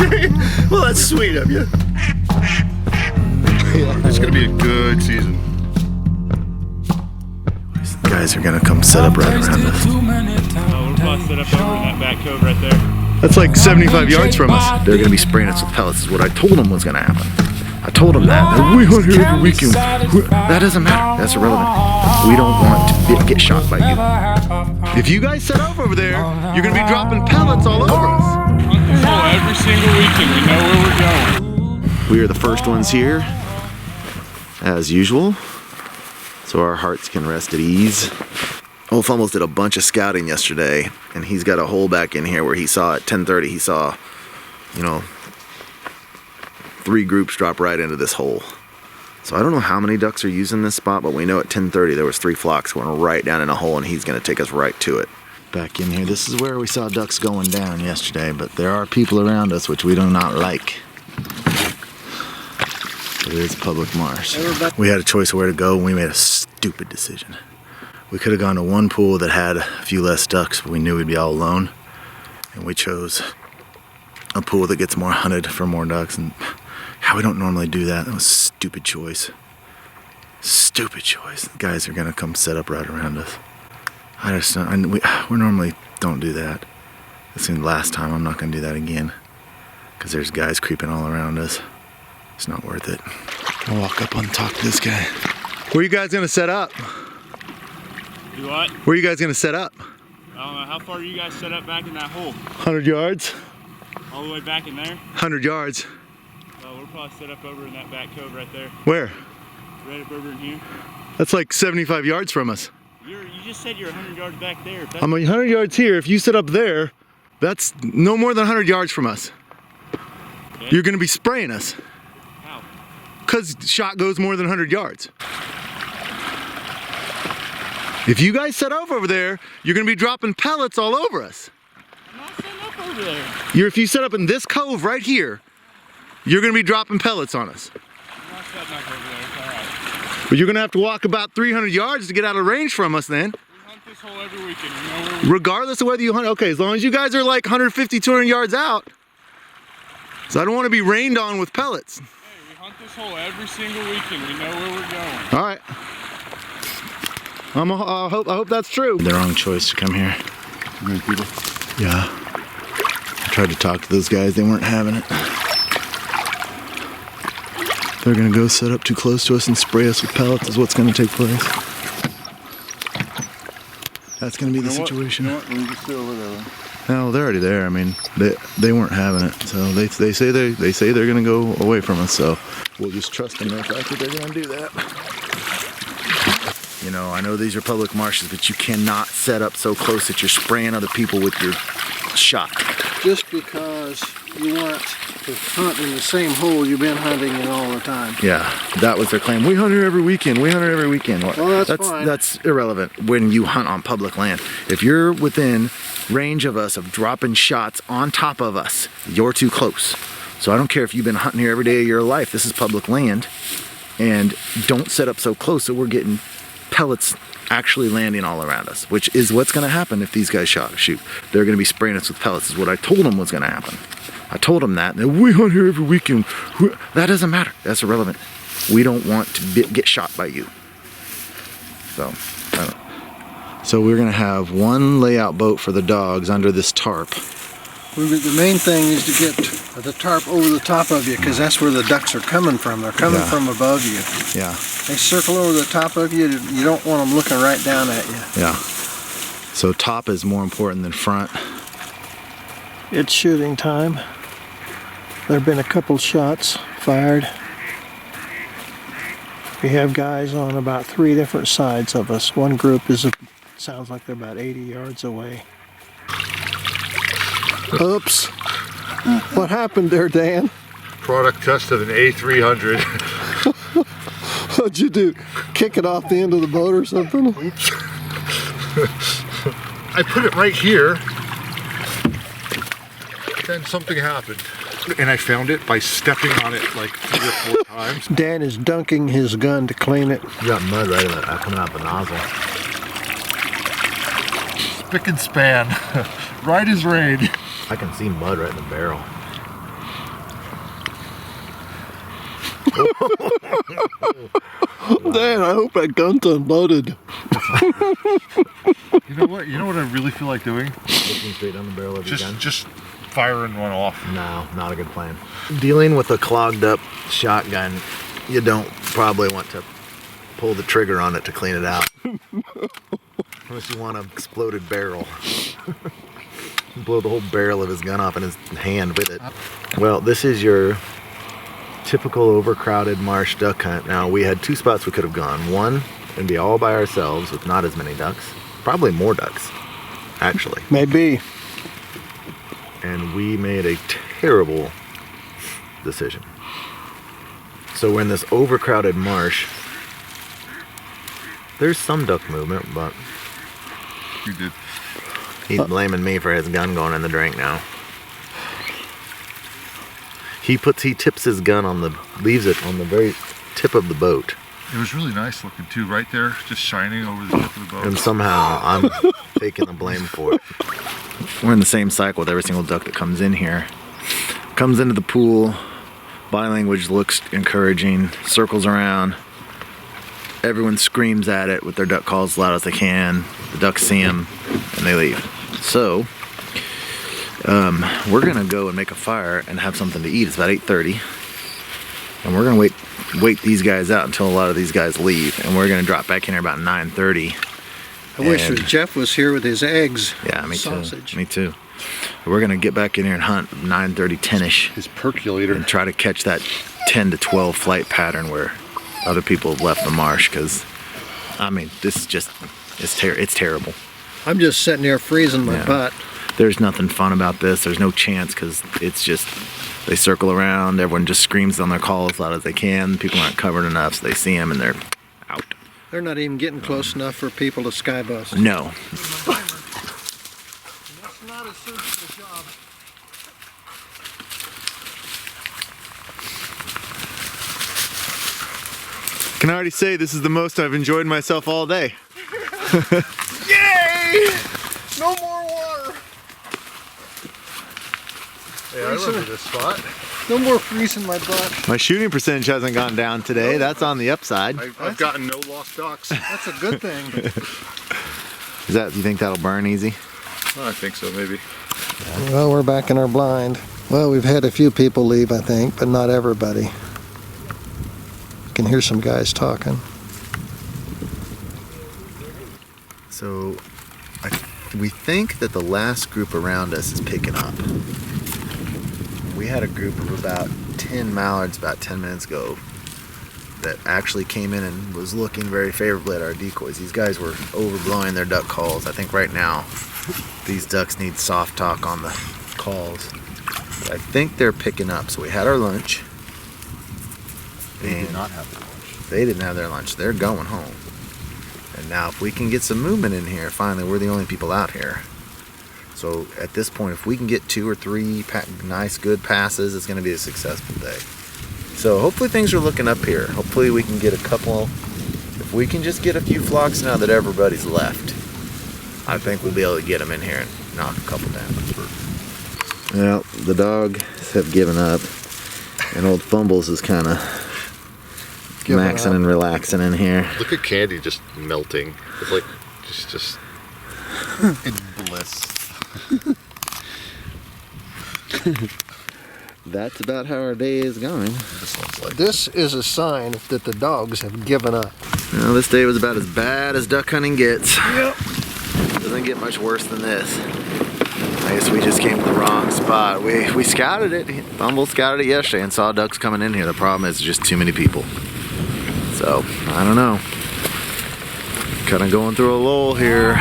Okay. Well, that's sweet of you. It's gonna be a good season. These guys are gonna come set up right around us. We're probably set up over in that back cove right there. That's like 75 yards from us. They're gonna be spraying us with pellets, is what I told them was gonna happen. I told them that. We hunt here every weekend. That doesn't matter. That's irrelevant. We don't want to get shot by you. If you guys set up over there, you're gonna be dropping pellets all over us. Oh, every single weekend, we know where we're going. We are the first ones here, as usual, so our hearts can rest at ease. Wolf almost did a bunch of scouting yesterday, and he's got a hole back in here where he saw at 10:30, he saw, you know, 3 groups drop right into this hole. So I don't know how many ducks are using this spot, but we know at 10:30 there was 3 flocks going right down in a hole, and he's gonna take us right to it. Back in here, this is where we saw ducks going down yesterday, but there are people around us which we do not like. It is public marsh. We had a choice of where to go, and we made a stupid decision. We could have gone to one pool that had a few less ducks, but we knew we'd be all alone, and we chose a pool that gets more hunted for more ducks, and how we don't normally do that. That was a stupid choice. Stupid choice. The guys are gonna come set up right around us. We normally don't do that. This is the last time. I'm not gonna do that again, because there's guys creeping all around us. It's not worth it. I'll walk up on top of this guy. Where are you guys gonna set up? Do what? Where are you guys gonna set up? I don't know. How far are you guys set up back in that hole? 100 yards? All the way back in there? 100 yards. Well, we're probably set up over in that back cove right there. Where? Right up over in here. That's like 75 yards from us. You just said you're 100 yards back there. I'm 100 yards here. If you set up there, that's no more than 100 yards from us. Okay. You're gonna be spraying us. How? Because shot goes more than 100 yards. If you guys set up over there, you're gonna be dropping pellets all over us. I'm not setting up over there. If you set up in this cove right here, you're gonna be dropping pellets on us. I'm not setting up over there. It's all right. But you're gonna have to walk about 300 yards to get out of range from us then. We hunt this hole every weekend. We know where Regardless of whether you hunt, okay, as long as you guys are like 150, 200 yards out. So I don't want to be rained on with pellets. Hey, we hunt this hole every single weekend. We know where we're going. All right. I hope that's true. The wrong choice to come here. Many people? Yeah. I tried to talk to those guys. They weren't having it. They're gonna go set up too close to us and spray us with pellets is what's gonna take place. That's gonna be the situation. You know what? We can just stay over there. No, they're already there. I mean, they weren't having it. So they say they're gonna go away from us. So we'll just trust them. The fact that they're gonna do that. You know, I know these are public marshes, but you cannot set up so close that you're spraying other people with your shot. Just because you want to hunt in the same hole you've been hunting in all the time. Yeah, that was their claim. We hunt here every weekend. We hunt here every weekend. Well, that's fine. That's irrelevant when you hunt on public land. If you're within range of us of dropping shots on top of us, you're too close. So I don't care if you've been hunting here every day of your life. This is public land, and don't set up so close that we're getting pellets actually landing all around us, which is what's going to happen if these guys shoot. They're going to be spraying us with pellets, is what I told them was going to happen. I told them that. We hunt here every weekend. That doesn't matter. That's irrelevant. We don't want to get shot by you. So we're going to have one layout boat for the dogs under this tarp. The main thing is to get the tarp over the top of you, because that's where the ducks are coming from. They're coming from above you. Yeah. They circle over the top of you. You don't want them looking right down at you. Yeah. So top is more important than front. It's shooting time. There have been a couple shots fired. We have guys on about 3 different sides of us. One group sounds like they're about 80 yards away. Oops. What happened there, Dan? Product test of an A300. What'd you do? Kick it off the end of the boat or something? Oops. I put it right here. Then something happened. And I found it by stepping on it like 3 or 4 times. Dan is dunking his gun to clean it. You got mud right coming out the nozzle. Spick and span. Right as rain. I can see mud right in the barrel. Dad, I hope that gun's unloaded. You know what? You know what I really feel like doing? Looking straight down the barrel of your gun. Just firing one off. No, not a good plan. Dealing with a clogged up shotgun, you don't probably want to pull the trigger on it to clean it out. Unless you want an exploded barrel. Blow the whole barrel of his gun off in his hand with it. Well, this is your typical overcrowded marsh duck hunt. Now, we had two spots we could have gone. One, and be all by ourselves with not as many ducks. Probably more ducks, actually. Maybe. And we made a terrible decision. So we're in this overcrowded marsh. There's some duck movement, but You did. he's blaming me for his gun going in the drink now. He tips his gun leaves it on the very tip of the boat. It was really nice looking too, right there, just shining over the tip of the boat. And somehow I'm taking the blame for it. We're in the same cycle with every single duck that comes in here. Comes into the pool, body language looks encouraging, circles around. Everyone screams at it with their duck calls as loud as they can. The ducks see them and they leave. So, we're gonna go and make a fire and have something to eat. It's about 8:30. And we're gonna wait these guys out until a lot of these guys leave. And we're gonna drop back in here about 9:30. I wish Jeff was here with his eggs. Yeah, me sausage. too. Me too. We're gonna get back in here and hunt 9:30, 10ish, His percolator. and try to catch that 10 to 12 flight pattern where other people have left the marsh. Because, I mean, this is just it's terrible. I'm just sitting here freezing my Yeah. butt. There's nothing fun about this. There's no chance because it's just they circle around. Everyone just screams on their call as loud as they can. People aren't covered enough, so they see them and they're out. They're not even getting close enough for people to sky bust. No. That's not a surgical job. Can already say this is the most I've enjoyed myself all day. Yay! No more water. Hey, I remember this spot. No more freezing my butt. My shooting percentage hasn't gone down today. That's on the upside. I've gotten no lost ducks. That's a good thing. You think that'll burn easy? I think so, maybe. Well, we're back in our blind. Well, we've had a few people leave, I think, but not everybody. You can hear some guys talking. So, we think that the last group around us is picking up. We had a group of about 10 mallards about 10 minutes ago that actually came in and was looking very favorably at our decoys. These guys were overblowing their duck calls. I think right now these ducks need soft talk on the calls. But I think they're picking up. So we had our lunch. They did not have their lunch. They didn't have their lunch. They're going home. And now if we can get some movement in here, finally, we're the only people out here. So at this point, if we can get 2 or 3 nice, good passes, it's going to be a successful day. So hopefully things are looking up here. Hopefully we can get a couple, if we can just get a few flocks now that everybody's left, I think we'll be able to get them in here and knock a couple down. Well, the dogs have given up, and old Fumbles is kind of maxing and relaxing in here. Look at Candy just melting. It's like just in bliss. That's about how our day is going. This looks like This is a sign that the dogs have given up. Well, this day was about as bad as duck hunting gets. Yep. Doesn't get much worse than this. I guess we just came to the wrong spot. We scouted it. Fumble scouted it yesterday and saw ducks coming in here. The problem is just too many people. So, I don't know. Kind of going through a lull here.